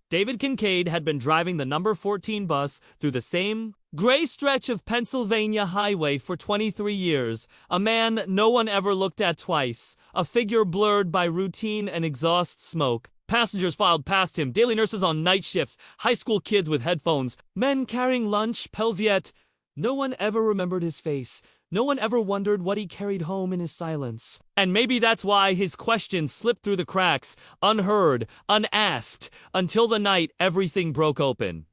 David Kincaid had been driving the number 14 bus through the same gray stretch of Pennsylvania highway for 23 years, a man no one ever looked at twice, a figure blurred by routine and exhaust smoke. Passengers filed past him, daily nurses on night shifts, high school kids with headphones, men carrying lunch, pills, yet no one ever remembered his face. No one ever wondered what he carried home in his silence. And maybe that's why his questions slipped through the cracks, unheard, unasked, until the night everything broke open.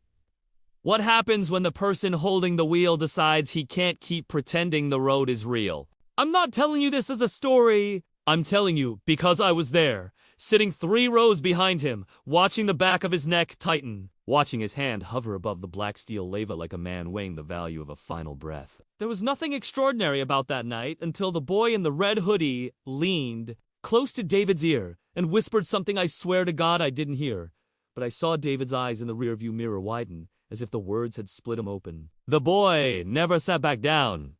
What happens when the person holding the wheel decides he can't keep pretending the road is real? I'm not telling you this as a story. I'm telling you because I was there, sitting 3 rows behind him, watching the back of his neck tighten, watching his hand hover above the black steel leva like a man weighing the value of a final breath. There was nothing extraordinary about that night until the boy in the red hoodie leaned close to David's ear and whispered something I swear to God I didn't hear. But I saw David's eyes in the rearview mirror widen, as if the words had split him open. The boy never sat back down.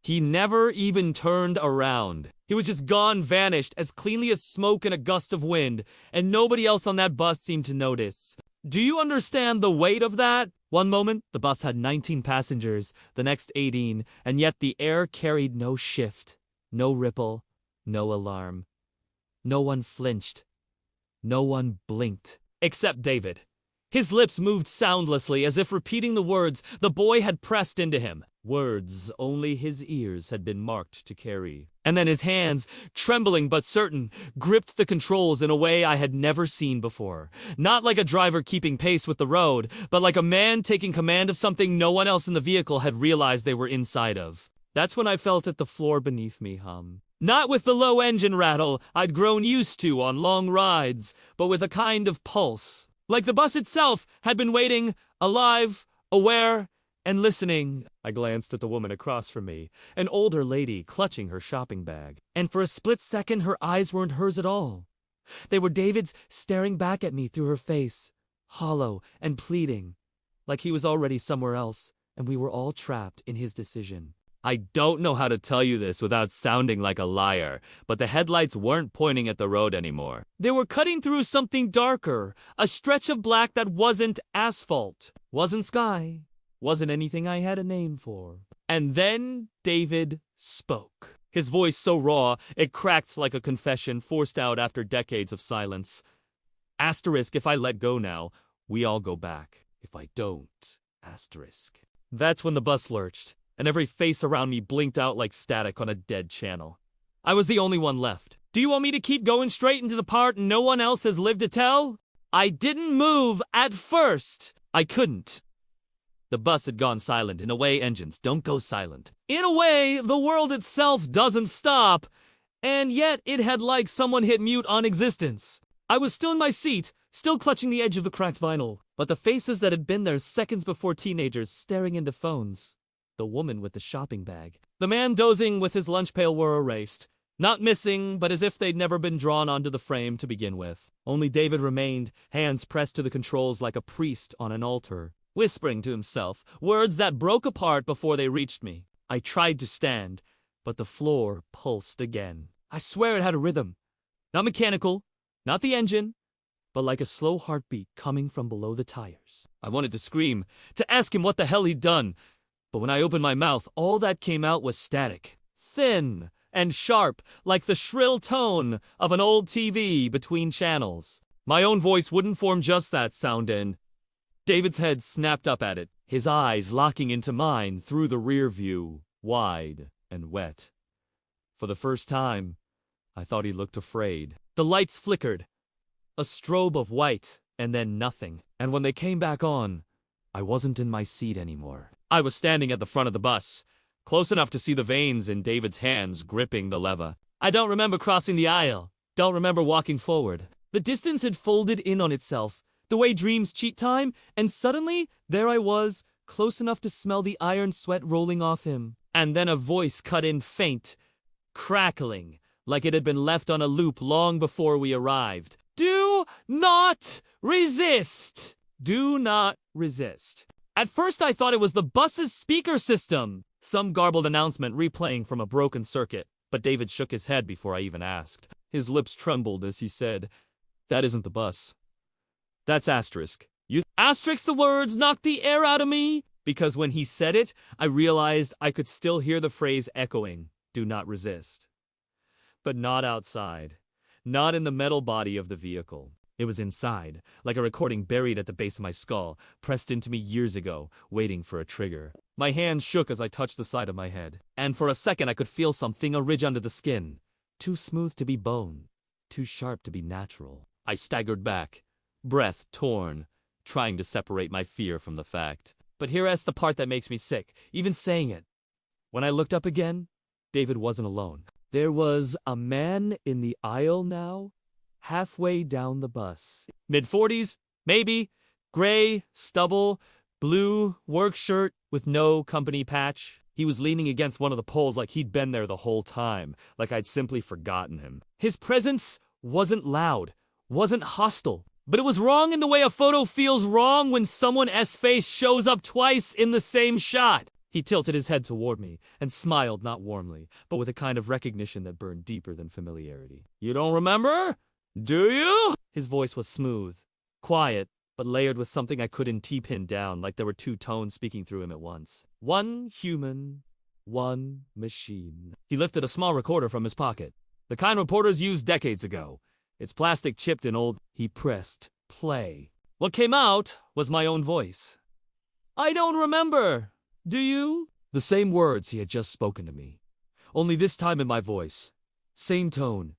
He never even turned around. He was just gone, vanished, as cleanly as smoke in a gust of wind, and nobody else on that bus seemed to notice. Do you understand the weight of that? One moment, the bus had 19 passengers, the next 18, and yet the air carried no shift, no ripple, no alarm. No one flinched. No one blinked. Except David. His lips moved soundlessly, as if repeating the words the boy had pressed into him. Words only his ears had been marked to carry. And then his hands, trembling but certain, gripped the controls in a way I had never seen before. Not like a driver keeping pace with the road, but like a man taking command of something no one else in the vehicle had realized they were inside of. That's when I felt it the floor beneath me hum. Not with the low engine rattle I'd grown used to on long rides, but with a kind of pulse. Like the bus itself had been waiting, alive, aware, and listening. I glanced at the woman across from me, an older lady clutching her shopping bag. And for a split second, her eyes weren't hers at all. They were David's, staring back at me through her face, hollow and pleading, like he was already somewhere else, and we were all trapped in his decision. I don't know how to tell you this without sounding like a liar, but the headlights weren't pointing at the road anymore. They were cutting through something darker, a stretch of black that wasn't asphalt, wasn't sky, wasn't anything I had a name for. And then David spoke. His voice so raw, it cracked like a confession forced out after decades of silence. Asterisk, if I let go now, we all go back. If I don't, asterisk. That's when the bus lurched, and every face around me blinked out like static on a dead channel. I was the only one left. Do you want me to keep going straight into the part no one else has lived to tell? I didn't move at first. I couldn't. The bus had gone silent. In a way, engines don't go silent. In a way, the world itself doesn't stop. And yet, it had like someone hit mute on existence. I was still in my seat, still clutching the edge of the cracked vinyl. But the faces that had been there seconds before, teenagers staring into phones. The woman with the shopping bag. The man dozing with his lunch pail were erased. Not missing, but as if they'd never been drawn onto the frame to begin with. Only David remained, hands pressed to the controls like a priest on an altar, whispering to himself, words that broke apart before they reached me. I tried to stand, but the floor pulsed again. I swear it had a rhythm. Not mechanical, not the engine, but like a slow heartbeat coming from below the tires. I wanted to scream, to ask him what the hell he'd done. But when I opened my mouth, all that came out was static. Thin and sharp, like the shrill tone of an old TV between channels. My own voice wouldn't form just that sound, and David's head snapped up at it, his eyes locking into mine through the rear view, wide and wet. For the first time, I thought he looked afraid. The lights flickered, a strobe of white, and then nothing. And when they came back on, I wasn't in my seat anymore. I was standing at the front of the bus, close enough to see the veins in David's hands gripping the lever. I don't remember crossing the aisle, don't remember walking forward. The distance had folded in on itself, the way dreams cheat time, and suddenly, there I was, close enough to smell the iron sweat rolling off him. And then a voice cut in faint, crackling, like it had been left on a loop long before we arrived. Do not resist! Do not resist. At first I thought it was the bus's speaker system, some garbled announcement replaying from a broken circuit, but David shook his head before I even asked. His lips trembled as he said, "That isn't the bus. That's asterisk. You asterisk the words knocked the air out of me, because when he said it, I realized I could still hear the phrase echoing, do not resist. But not outside. Not in the metal body of the vehicle. It was inside, like a recording buried at the base of my skull, pressed into me years ago, waiting for a trigger. My hands shook as I touched the side of my head, and for a second I could feel something, a ridge under the skin. Too smooth to be bone, too sharp to be natural. I staggered back, breath torn, trying to separate my fear from the fact. But here's the part that makes me sick, even saying it. When I looked up again, David wasn't alone. There was a man in the aisle now, halfway down the bus. Mid-40s, maybe, gray, stubble, blue work shirt with no company patch. He was leaning against one of the poles like he'd been there the whole time, like I'd simply forgotten him. His presence wasn't loud, wasn't hostile, but it was wrong in the way a photo feels wrong when someone's face shows up twice in the same shot. He tilted his head toward me and smiled not warmly, but with a kind of recognition that burned deeper than familiarity. You don't remember? Do you? His voice was smooth, quiet, but layered with something I couldn't pin down, like there were two tones speaking through him at once. One human, one machine. He lifted a small recorder from his pocket, the kind reporters used decades ago. Its plastic chipped and old. He pressed play. What came out was my own voice. I don't remember. Do you? The same words he had just spoken to me. Only this time in my voice. Same tone.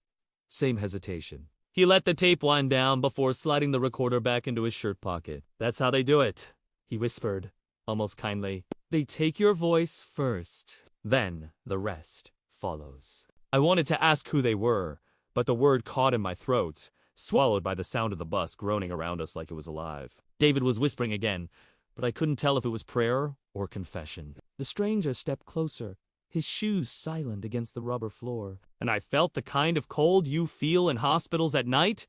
Same hesitation. He let the tape wind down before sliding the recorder back into his shirt pocket. That's how they do it, he whispered, almost kindly. They take your voice first. Then the rest follows. I wanted to ask who they were, but the word caught in my throat, swallowed by the sound of the bus groaning around us like it was alive. David was whispering again, but I couldn't tell if it was prayer or confession. The stranger stepped closer, his shoes silent against the rubber floor, and I felt the kind of cold you feel in hospitals at night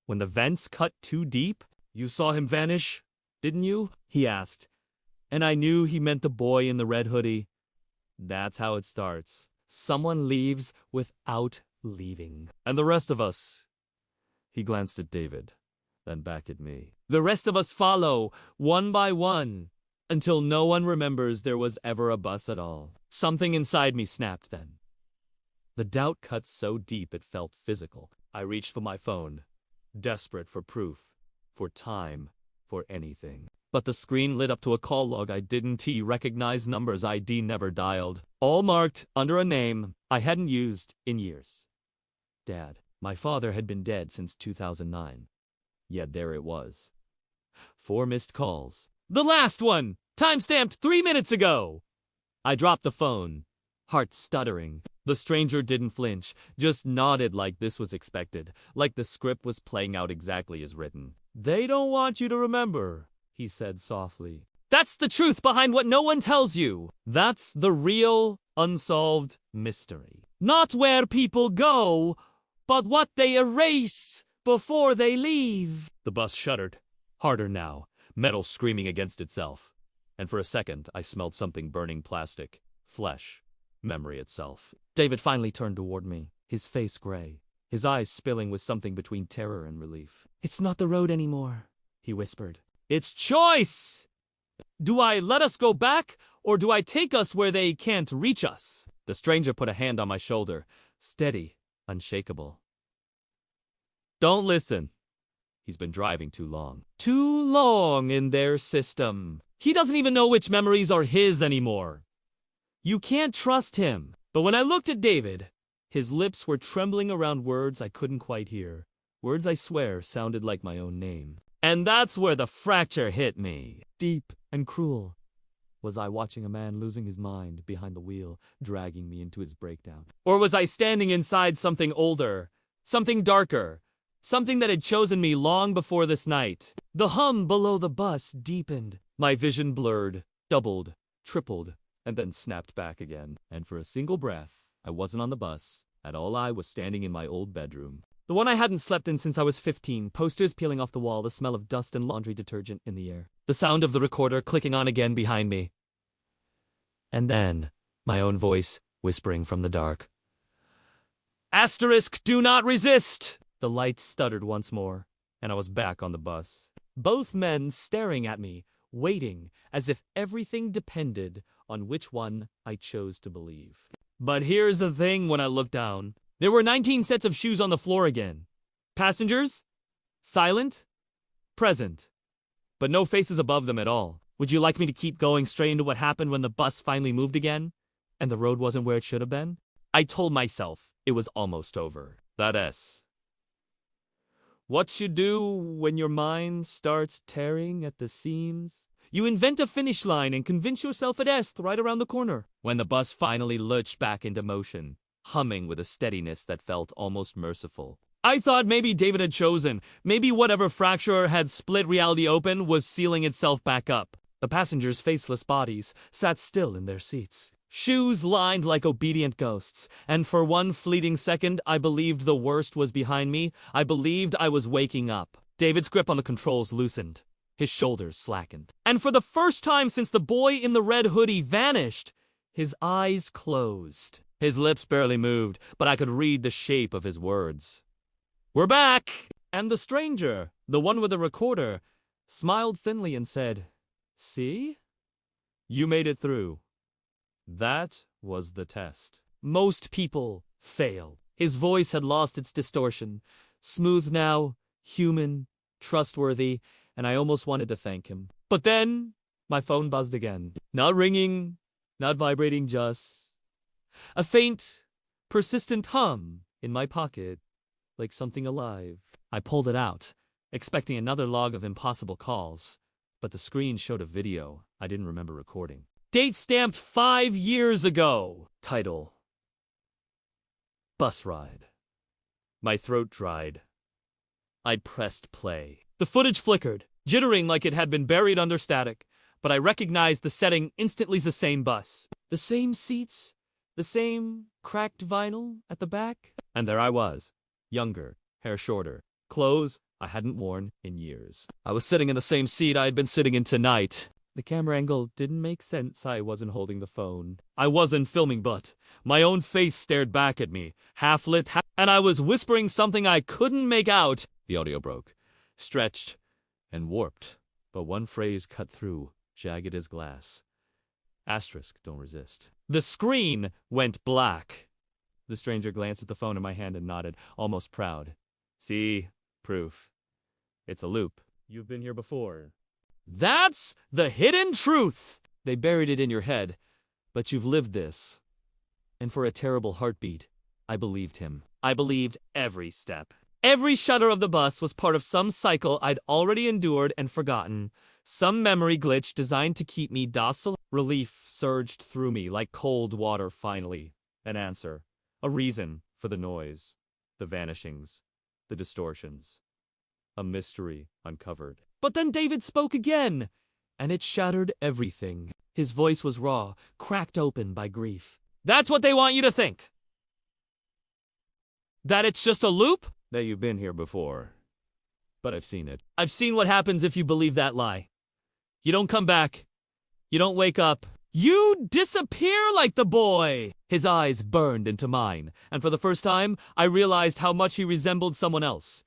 when the vents cut too deep. You saw him vanish, didn't you? He asked, and I knew he meant the boy in the red hoodie. That's how it starts. Someone leaves without leaving. And the rest of us. He glanced at David, then back at me. The rest of us follow, one by one, until no one remembers there was ever a bus at all. Something inside me snapped then. The doubt cut so deep it felt physical. I reached for my phone, desperate for proof, for time, for anything. But the screen lit up to a call log I didn't recognize, numbers ID never dialed, all marked under a name I hadn't used in years. Dad. My father had been dead since 2009. Yet there it was. 4 missed calls. The last one! Timestamped 3 minutes ago! I dropped the phone, heart stuttering. The stranger didn't flinch, just nodded like this was expected, like the script was playing out exactly as written. They don't want you to remember, he said softly. That's the truth behind what no one tells you. That's the real, unsolved mystery. Not where people go, but what they erase before they leave. The bus shuddered, harder now, metal screaming against itself. And for a second, I smelled something burning plastic, flesh, memory itself. David finally turned toward me, his face gray, his eyes spilling with something between terror and relief. It's not the road anymore, he whispered. It's choice! Do I let us go back, or do I take us where they can't reach us? The stranger put a hand on my shoulder, steady, unshakable. Don't listen. He's been driving too long. Too long in their system. He doesn't even know which memories are his anymore. You can't trust him. But when I looked at David, his lips were trembling around words I couldn't quite hear. Words I swear sounded like my own name. And that's where the fracture hit me. Deep and cruel. Was I watching a man losing his mind behind the wheel, dragging me into his breakdown? Or was I standing inside something older, something darker, something that had chosen me long before this night? The hum below the bus deepened. My vision blurred, doubled, tripled, and then snapped back again. And for a single breath, I wasn't on the bus. At all, I was standing in my old bedroom. The one I hadn't slept in since I was 15, posters peeling off the wall, the smell of dust and laundry detergent in the air. The sound of the recorder clicking on again behind me. And then, my own voice whispering from the dark. Asterisk, do not resist! The lights stuttered once more, and I was back on the bus. Both men staring at me, waiting, as if everything depended on which one I chose to believe. But here's the thing: when I looked down, there were 19 sets of shoes on the floor again. Passengers? Silent? Present. But no faces above them at all. Would you like me to keep going straight into what happened when the bus finally moved again? And the road wasn't where it should have been? I told myself it was almost over. That's what you do when your mind starts tearing at the seams. You invent a finish line and convince yourself it's right around the corner. When the bus finally lurched back into motion, humming with a steadiness that felt almost merciful, I thought maybe David had chosen. Maybe whatever fracture had split reality open was sealing itself back up. The passengers' faceless bodies sat still in their seats, shoes lined like obedient ghosts, and for one fleeting second I believed the worst was behind me. I believed I was waking up. David's grip on the controls loosened. His shoulders slackened. And for the first time since the boy in the red hoodie vanished, his eyes closed. His lips barely moved, but I could read the shape of his words. "We're back!" And the stranger, the one with the recorder, smiled thinly and said, "See? You made it through. That was the test." Most people fail. His voice had lost its distortion. Smooth now, human, trustworthy, and I almost wanted to thank him. But then, my phone buzzed again. Not ringing, not vibrating, just a faint, persistent hum in my pocket, like something alive. I pulled it out, expecting another log of impossible calls, but the screen showed a video I didn't remember recording. Date stamped 5 years ago. Title: Bus Ride. My throat dried. I pressed play. The footage flickered, jittering like it had been buried under static, but I recognized the setting instantly. The same bus, the same seats, the same cracked vinyl at the back. And there I was, younger, hair shorter, clothes I hadn't worn in years. I was sitting in the same seat I had been sitting in tonight. The camera angle didn't make sense. I wasn't holding the phone. I wasn't filming, but my own face stared back at me, half lit, and I was whispering something I couldn't make out. The audio broke, stretched, and warped, but one phrase cut through, jagged as glass. Asterisk, don't resist. The screen went black. The stranger glanced at the phone in my hand and nodded, almost proud. See? Proof. It's a loop. You've been here before. That's the hidden truth! They buried it in your head, but you've lived this. And for a terrible heartbeat, I believed him. I believed every step. Every shudder of the bus was part of some cycle I'd already endured and forgotten. Some memory glitch designed to keep me docile. Relief surged through me like cold water finally. An answer. A reason for the noise. The vanishings. The distortions. A mystery uncovered. But then David spoke again, and it shattered everything. His voice was raw, cracked open by grief. That's what they want you to think. That it's just a loop? That you've been here before. But I've seen it. I've seen what happens if you believe that lie. You don't come back. You don't wake up. You disappear like the boy! His eyes burned into mine, and for the first time, I realized how much he resembled someone else.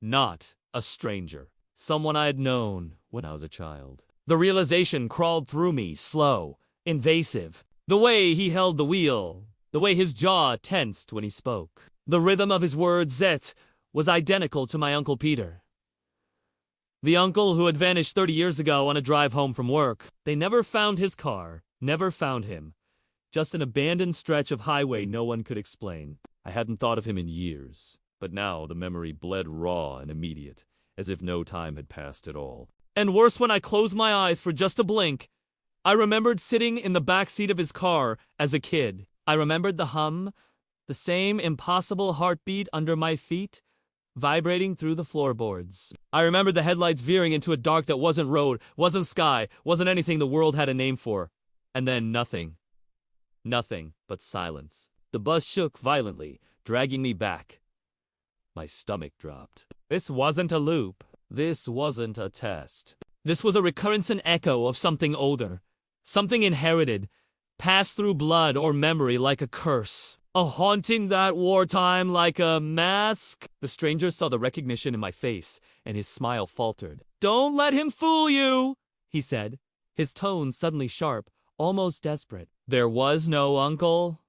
Not a stranger. Someone I had known when I was a child. The realization crawled through me, slow, invasive. The way he held the wheel, the way his jaw tensed when he spoke. The rhythm of his words, Zet, was identical to my Uncle Peter. The uncle who had vanished 30 years ago on a drive home from work. They never found his car, never found him. Just an abandoned stretch of highway no one could explain. I hadn't thought of him in years, but now the memory bled raw and immediate, as if no time had passed at all. And worse, when I closed my eyes for just a blink, I remembered sitting in the back seat of his car as a kid. I remembered the hum, the same impossible heartbeat under my feet, vibrating through the floorboards. I remembered the headlights veering into a dark that wasn't road, wasn't sky, wasn't anything the world had a name for. And then nothing. Nothing but silence. The bus shook violently, dragging me back. My stomach dropped. This wasn't a loop. This wasn't a test. This was a recurrence and echo of something older. Something inherited, passed through blood or memory like a curse. A haunting that wartime like a mask? The stranger saw the recognition in my face, and his smile faltered. Don't let him fool you, he said, his tone suddenly sharp, almost desperate. There was no uncle.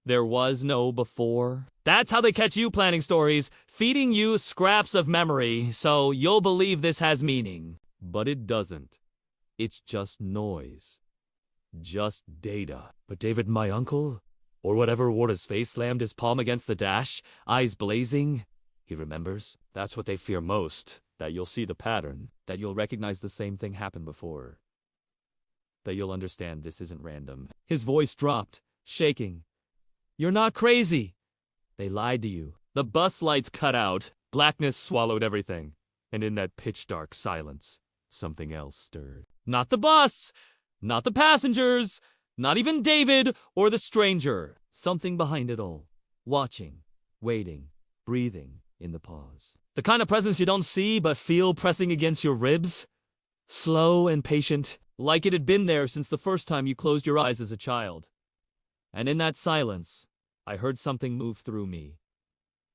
There was no before. That's how they catch you planning stories, feeding you scraps of memory, so you'll believe this has meaning. But it doesn't. It's just noise. Just data. But David, my uncle? Or whatever wore his face slammed his palm against the dash, eyes blazing. He remembers. That's what they fear most. That you'll see the pattern. That you'll recognize the same thing happened before. That you'll understand this isn't random. His voice dropped, shaking. You're not crazy. They lied to you. The bus lights cut out. Blackness swallowed everything. And in that pitch-dark silence, something else stirred. Not the bus! Not the passengers! Not even David or the stranger. Something behind it all. Watching, waiting, breathing in the pause. The kind of presence you don't see but feel pressing against your ribs. Slow and patient, like it had been there since the first time you closed your eyes as a child. And in that silence, I heard something move through me.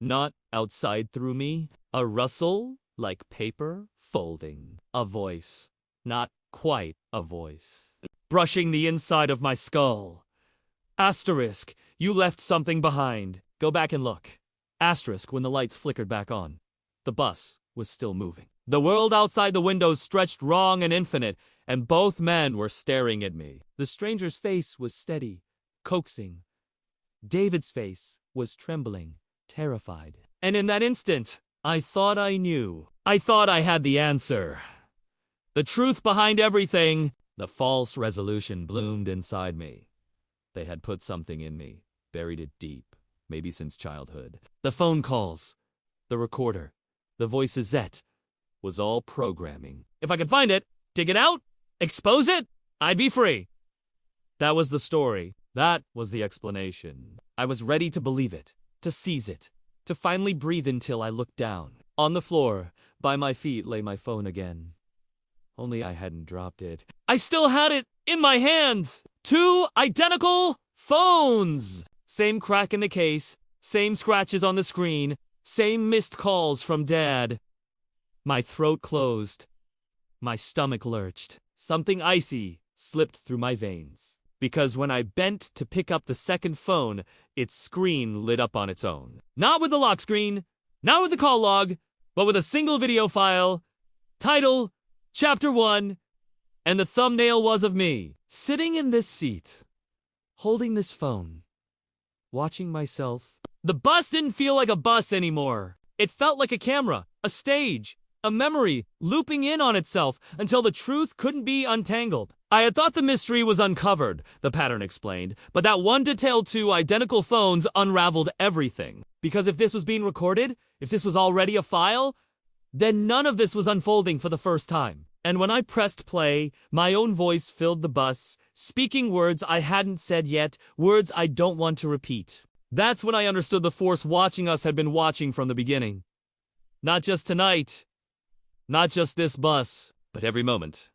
Not outside through me. A rustle, like paper folding. A voice. Not quite a voice. Brushing the inside of my skull. Asterisk, you left something behind. Go back and look. Asterisk when the lights flickered back on. The bus was still moving. The world outside the windows stretched wrong and infinite, and both men were staring at me. The stranger's face was steady, coaxing. David's face was trembling, terrified. And in that instant, I thought I knew. I thought I had the answer. The truth behind everything. The false resolution bloomed inside me. They had put something in me, buried it deep, maybe since childhood. The phone calls, the recorder, the voicesette was all programming. If I could find it, dig it out, expose it, I'd be free. That was the story. That was the explanation. I was ready to believe it, to seize it, to finally breathe until I looked down. On the floor, by my feet lay my phone again. Only I hadn't dropped it. I still had it in my hands! 2 identical phones! Same crack in the case, same scratches on the screen, same missed calls from Dad. My throat closed. My stomach lurched. Something icy slipped through my veins. Because when I bent to pick up the second phone, its screen lit up on its own. Not with the lock screen, not with the call log, but with a single video file. Title, Chapter 1, and the thumbnail was of me, sitting in this seat, holding this phone, watching myself. The bus didn't feel like a bus anymore. It felt like a camera, a stage, a memory looping in on itself until the truth couldn't be untangled. I had thought the mystery was uncovered, the pattern explained, but that one detailed 2 identical phones unraveled everything. Because if this was being recorded, if this was already a file, then none of this was unfolding for the first time. And when I pressed play, my own voice filled the bus, speaking words I hadn't said yet, words I don't want to repeat. That's when I understood the force watching us had been watching from the beginning. Not just tonight, not just this bus, but every moment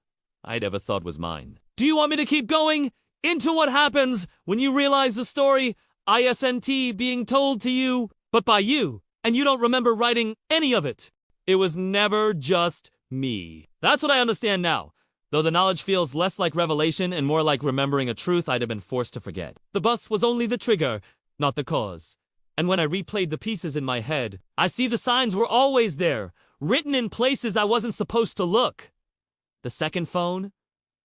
I'd ever thought was mine. Do you want me to keep going into what happens when you realize the story ISNT being told to you, but by you, and you don't remember writing any of it? It was never just me. That's what I understand now, though the knowledge feels less like revelation and more like remembering a truth I'd have been forced to forget. The bus was only the trigger, not the cause. And when I replayed the pieces in my head, I see the signs were always there, written in places I wasn't supposed to look. The second phone,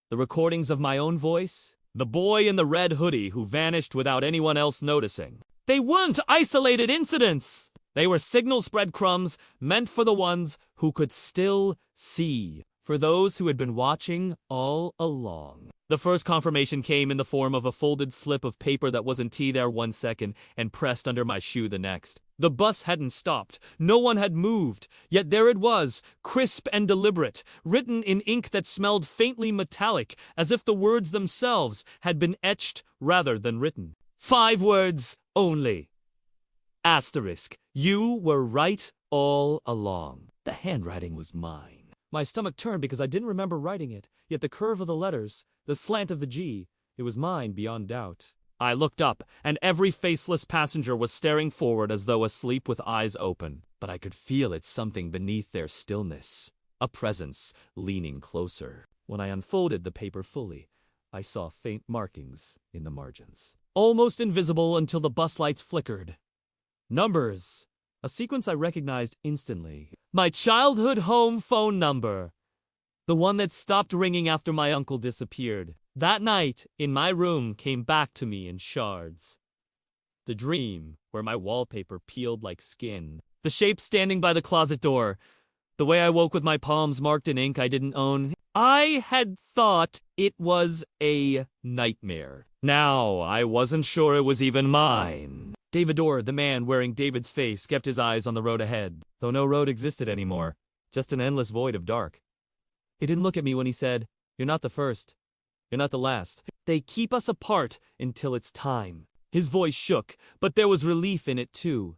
the recordings of my own voice, the boy in the red hoodie who vanished without anyone else noticing. They weren't isolated incidents. They were signal breadcrumbs meant for the ones who could still see, for those who had been watching all along. The first confirmation came in the form of a folded slip of paper that was in tea there 1 second and pressed under my shoe the next. The bus hadn't stopped. No one had moved. Yet there it was, crisp and deliberate, written in ink that smelled faintly metallic, as if the words themselves had been etched rather than written. 5 words only. Asterisk. You were right all along. The handwriting was mine. My stomach turned because I didn't remember writing it, yet the curve of the letters, the slant of the G, it was mine beyond doubt. I looked up, and every faceless passenger was staring forward as though asleep with eyes open. But I could feel it something beneath their stillness. A presence leaning closer. When I unfolded the paper fully, I saw faint markings in the margins. Almost invisible until the bus lights flickered. Numbers. A sequence I recognized instantly. My childhood home phone number. The one that stopped ringing after my uncle disappeared. That night, in my room, came back to me in shards. The dream, where my wallpaper peeled like skin. The shape standing by the closet door. The way I woke with my palms marked in ink I didn't own. I had thought it was a nightmare. Now, I wasn't sure it was even mine. David Orr, the man wearing David's face, kept his eyes on the road ahead, though no road existed anymore. Just an endless void of dark. He didn't look at me when he said, "You're not the first. You're not the last. They keep us apart until it's time." His voice shook, but there was relief in it too.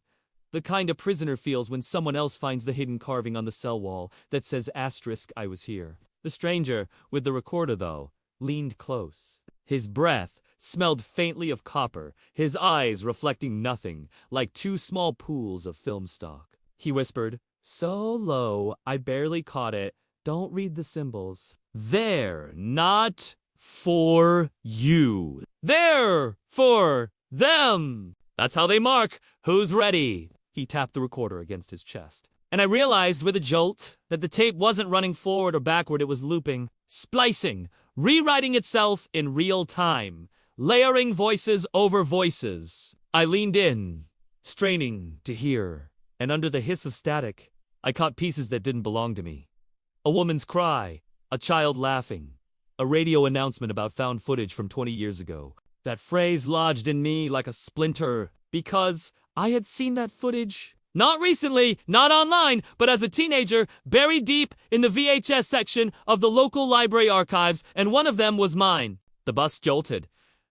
The kind a prisoner feels when someone else finds the hidden carving on the cell wall that says asterisk I was here. The stranger, with the recorder though, leaned close. His breath smelled faintly of copper, his eyes reflecting nothing, like two small pools of film stock. He whispered, so low I barely caught it, "Don't read the symbols. They're not for you. They're for them. That's how they mark who's ready." He tapped the recorder against his chest. And I realized with a jolt that the tape wasn't running forward or backward, it was looping, splicing, rewriting itself in real time, layering voices over voices. I leaned in, straining to hear, and under the hiss of static, I caught pieces that didn't belong to me. A woman's cry, a child laughing, a radio announcement about found footage from 20 years ago. That phrase lodged in me like a splinter because I had seen that footage. Not recently, not online, but as a teenager, buried deep in the VHS section of the local library archives, and one of them was mine. The bus jolted,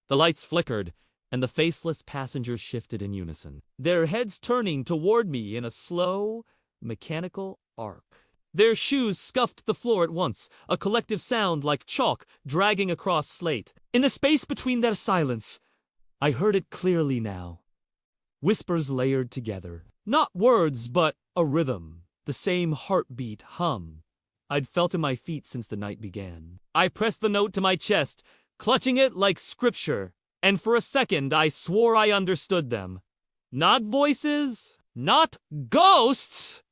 the lights flickered, and the faceless passengers shifted in unison, their heads turning toward me in a slow, mechanical arc. Their shoes scuffed the floor at once, a collective sound like chalk dragging across slate. In the space between their silence, I heard it clearly now. Whispers layered together. Not words, but a rhythm. The same heartbeat hum I'd felt in my feet since the night began. I pressed the note to my chest, clutching it like scripture, and for a second I swore I understood them. Not voices, not ghosts,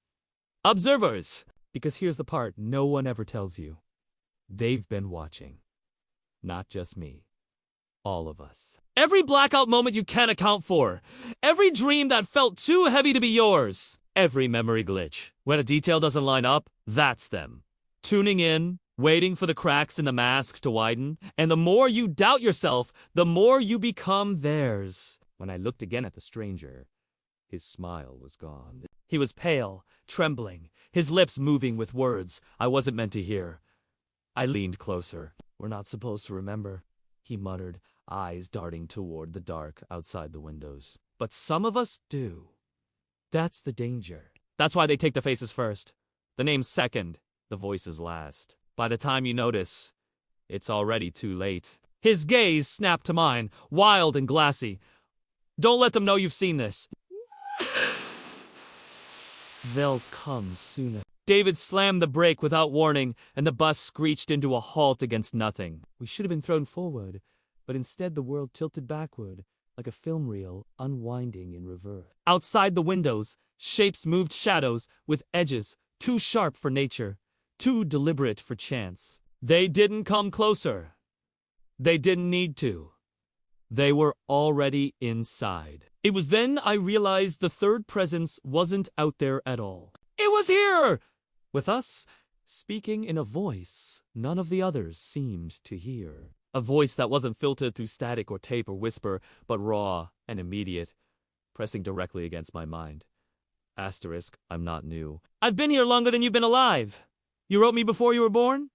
observers. Because here's the part no one ever tells you. They've been watching. Not just me. All of us. Every blackout moment you can't account for. Every dream that felt too heavy to be yours. Every memory glitch. When a detail doesn't line up, that's them. Tuning in, waiting for the cracks in the mask to widen. And the more you doubt yourself, the more you become theirs. When I looked again at the stranger, his smile was gone. He was pale, trembling, his lips moving with words I wasn't meant to hear. I leaned closer. "We're not supposed to remember," he muttered, eyes darting toward the dark outside the windows. "But some of us do. That's the danger." That's why they take the faces first, the names second, the voices last. By the time you notice, it's already too late. His gaze snapped to mine, wild and glassy. "Don't let them know you've seen this. They'll come sooner." David slammed the brake without warning, and the bus screeched into a halt against nothing. We should have been thrown forward, but instead the world tilted backward, like a film reel unwinding in reverse. Outside the windows, shapes moved shadows with edges too sharp for nature, too deliberate for chance. They didn't come closer. They didn't need to. They were already inside. It was then I realized the third presence wasn't out there at all. It was here! With us, speaking in a voice none of the others seemed to hear. A voice that wasn't filtered through static or tape or whisper, but raw and immediate, pressing directly against my mind. Asterisk, I'm not new. I've been here longer than you've been alive. You wrote me before you were born?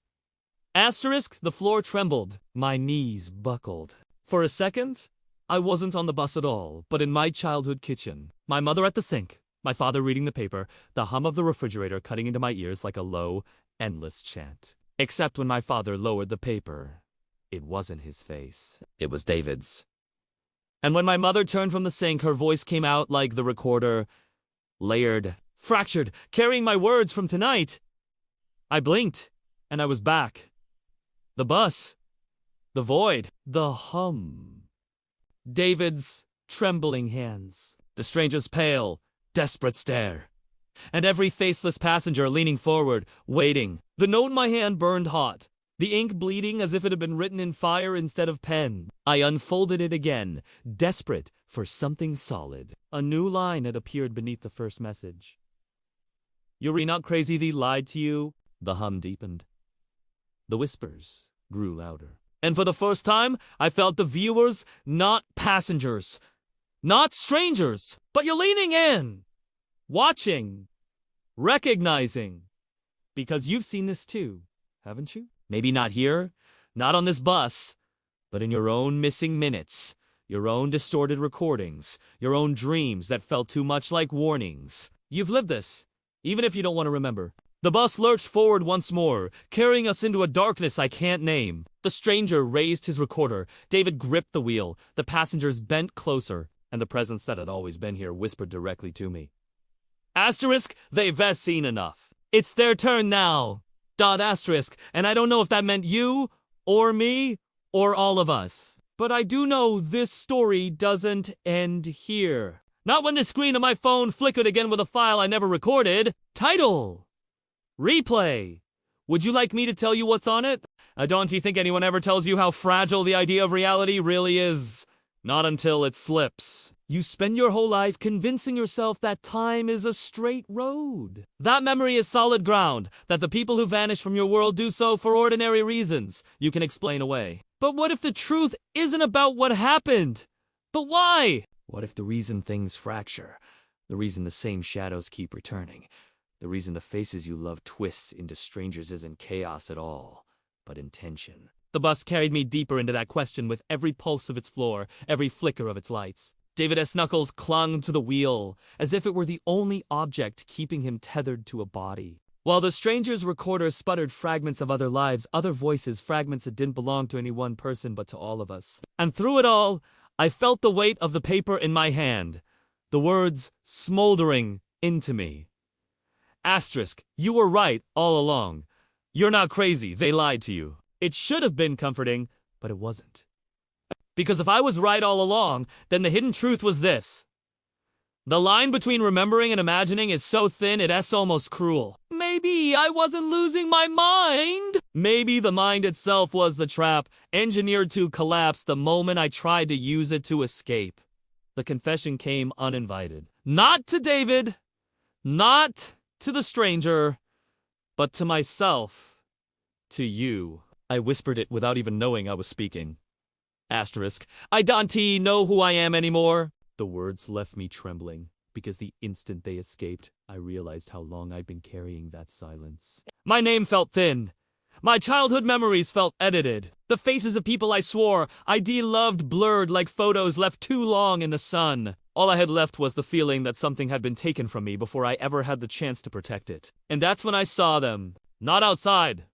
Asterisk, the floor trembled. My knees buckled. For a second, I wasn't on the bus at all, but in my childhood kitchen. My mother at the sink, my father reading the paper, the hum of the refrigerator cutting into my ears like a low, endless chant. Except when my father lowered the paper. It wasn't his face. It was David's. And when my mother turned from the sink, her voice came out like the recorder, layered, fractured, carrying my words from tonight. I blinked, and I was back. The bus. The void. The hum. David's trembling hands. The stranger's pale, desperate stare. And every faceless passenger leaning forward, waiting. The note in my hand burned hot, the ink bleeding as if it had been written in fire instead of pen. I unfolded it again, desperate for something solid. A new line had appeared beneath the first message. "You're not crazy, they lied to you." The hum deepened. The whispers grew louder. And for the first time, I felt the viewers, not passengers, not strangers, but you're leaning in, watching, recognizing. Because you've seen this too, haven't you? Maybe not here, not on this bus, but in your own missing minutes, your own distorted recordings, your own dreams that felt too much like warnings. You've lived this, even if you don't want to remember. The bus lurched forward once more, carrying us into a darkness I can't name. The stranger raised his recorder. David gripped the wheel. The passengers bent closer, and the presence that had always been here whispered directly to me. Asterisk, they've seen enough. It's their turn now. Asterisk, and I don't know if that meant you, or me, or all of us. But I do know this story doesn't end here. Not when the screen of my phone flickered again with a file I never recorded. Title. Replay. Would you like me to tell you what's on it? Don't you think anyone ever tells you how fragile the idea of reality really is? Not until it slips. You spend your whole life convincing yourself that time is a straight road. That memory is solid ground, that the people who vanish from your world do so for ordinary reasons you can explain away. But what if the truth isn't about what happened? But why? What if the reason things fracture, the reason the same shadows keep returning, the reason the faces you love twists into strangers isn't chaos at all, but intention? The bus carried me deeper into that question with every pulse of its floor, every flicker of its lights. David S. Knuckles clung to the wheel, as if it were the only object keeping him tethered to a body. While the stranger's recorder sputtered fragments of other lives, other voices, fragments that didn't belong to any one person but to all of us. And through it all, I felt the weight of the paper in my hand, the words smoldering into me. Asterisk, you were right all along. You're not crazy, they lied to you. It should have been comforting, but it wasn't. Because if I was right all along, then the hidden truth was this. The line between remembering and imagining is so thin it's almost cruel. Maybe I wasn't losing my mind. Maybe the mind itself was the trap, engineered to collapse the moment I tried to use it to escape. The confession came uninvited. Not to David, not to the stranger, but to myself, to you. I whispered it without even knowing I was speaking. Asterisk, I don't know who I am anymore. The words left me trembling, because the instant they escaped, I realized how long I'd been carrying that silence. My name felt thin. My childhood memories felt edited. The faces of people I swore I'd loved blurred like photos left too long in the sun. All I had left was the feeling that something had been taken from me before I ever had the chance to protect it. And that's when I saw them. Not outside.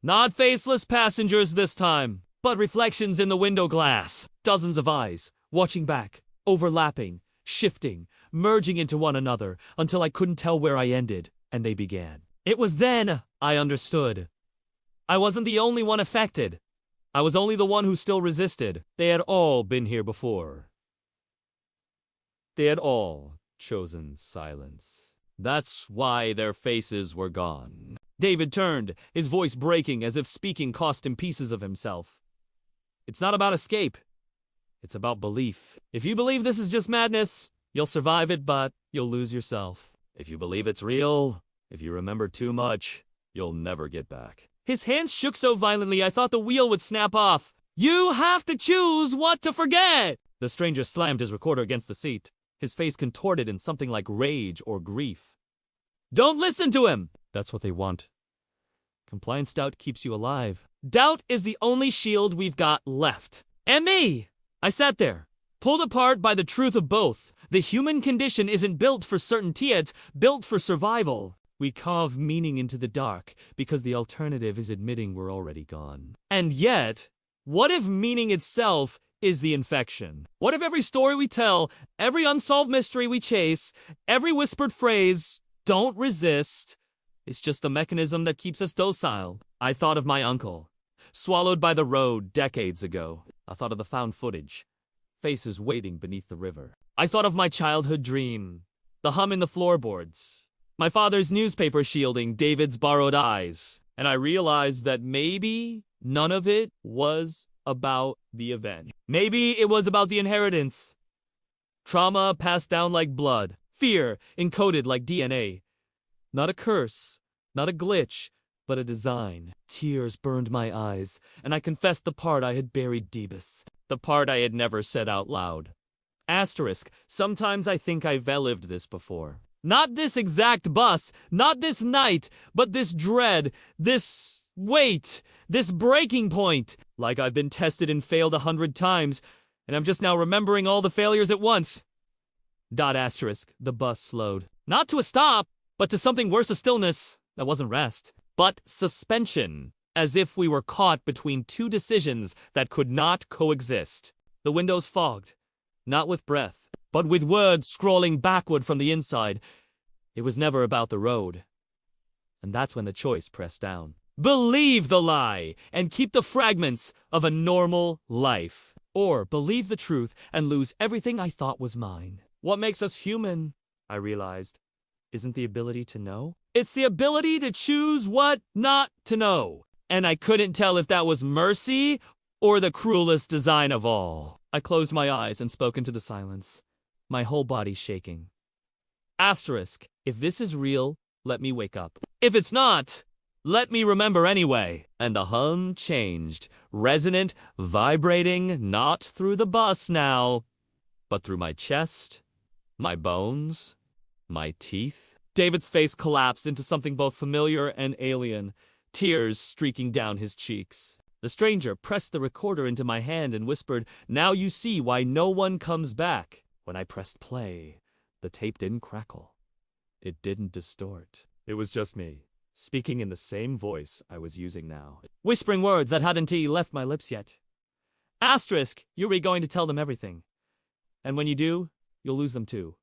Not faceless passengers this time, but reflections in the window glass. Dozens of eyes, watching back, overlapping, shifting, merging into one another, until I couldn't tell where I ended, and they began. It was then I understood. I wasn't the only one affected. I was only the one who still resisted. They had all been here before. They had all chosen silence. That's why their faces were gone. David turned, his voice breaking as if speaking cost him pieces of himself. It's not about escape. It's about belief. If you believe this is just madness, you'll survive it, but you'll lose yourself. If you believe it's real, if you remember too much, you'll never get back. His hands shook so violently I thought the wheel would snap off. You have to choose what to forget! The stranger slammed his recorder against the seat, his face contorted in something like rage or grief. Don't listen to him! That's what they want. Compliance doubt keeps you alive. Doubt is the only shield we've got left. And me! I sat there, pulled apart by the truth of both. The human condition isn't built for certainty, it's built for survival. We carve meaning into the dark because the alternative is admitting we're already gone. And yet, what if meaning itself is the infection? What if every story we tell, every unsolved mystery we chase, every whispered phrase, "don't resist," is just the mechanism that keeps us docile? I thought of my uncle, swallowed by the road decades ago. I thought of the found footage, faces waiting beneath the river. I thought of my childhood dream, the hum in the floorboards, my father's newspaper shielding David's borrowed eyes. And I realized that maybe none of it was about the event. Maybe it was about the inheritance. Trauma passed down like blood, fear encoded like DNA. Not a curse, not a glitch, but a design. Tears burned my eyes, and I confessed the part I had buried deepest, the part I had never said out loud. Asterisk, sometimes I think I've lived this before. Not this exact bus, not this night, but this dread, this weight, this breaking point. Like I've been tested and failed 100 times, and I'm just now remembering all the failures at once. Asterisk, the bus slowed. Not to a stop, but to something worse, a stillness. That wasn't rest, but suspension, as if we were caught between two decisions that could not coexist. The windows fogged, not with breath, but with words scrolling backward from the inside. It was never about the road. And that's when the choice pressed down. Believe the lie and keep the fragments of a normal life. Or believe the truth and lose everything I thought was mine. What makes us human, I realized, isn't the ability to know. It's the ability to choose what not to know. And I couldn't tell if that was mercy or the cruelest design of all. I closed my eyes and spoke into the silence, my whole body shaking. Asterisk, if this is real, let me wake up. If it's not, let me remember anyway. And the hum changed, resonant, vibrating, not through the bus now, but through my chest, my bones, my teeth. David's face collapsed into something both familiar and alien, tears streaking down his cheeks. The stranger pressed the recorder into my hand and whispered, "Now you see why no one comes back." When I pressed play, the tape didn't crackle. It didn't distort. It was just me, speaking in the same voice I was using now, whispering words that hadn't left my lips yet. Asterisk, you're going to tell them everything. And when you do, you'll lose them too.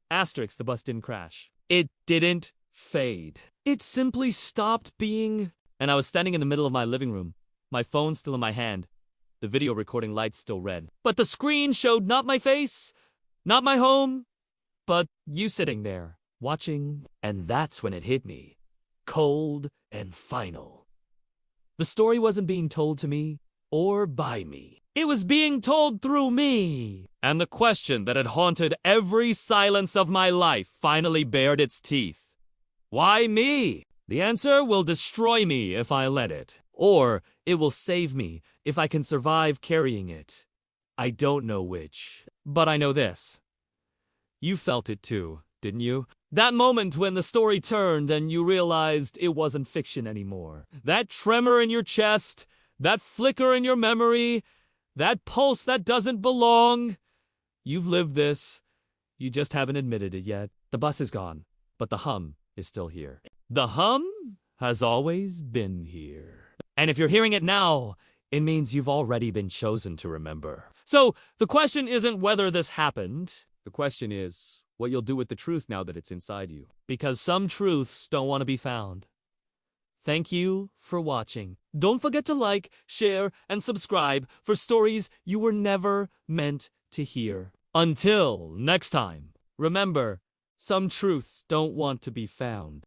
Asterisk, the bus didn't crash. It didn't fade. It simply stopped being. And I was standing in the middle of my living room, my phone still in my hand, the video recording lights still red. But the screen showed not my face, not my home, but you sitting there, watching. And that's when it hit me. Cold and final. The story wasn't being told to me or by me. It was being told through me. And the question that had haunted every silence of my life finally bared its teeth. Why me? The answer will destroy me if I let it. Or it will save me if I can survive carrying it. I don't know which. But I know this. You felt it too, didn't you? That moment when the story turned and you realized it wasn't fiction anymore. That tremor in your chest, that flicker in your memory, that pulse that doesn't belong. You've lived this. You just haven't admitted it yet. The bus is gone, but the hum is still here. The hum has always been here. And if you're hearing it now, it means you've already been chosen to remember. So the question isn't whether this happened. The question is what you'll do with the truth now that it's inside you. Because some truths don't want to be found. Thank you for watching. Don't forget to like, share, and subscribe for stories you were never meant to hear. Until next time, remember, some truths don't want to be found.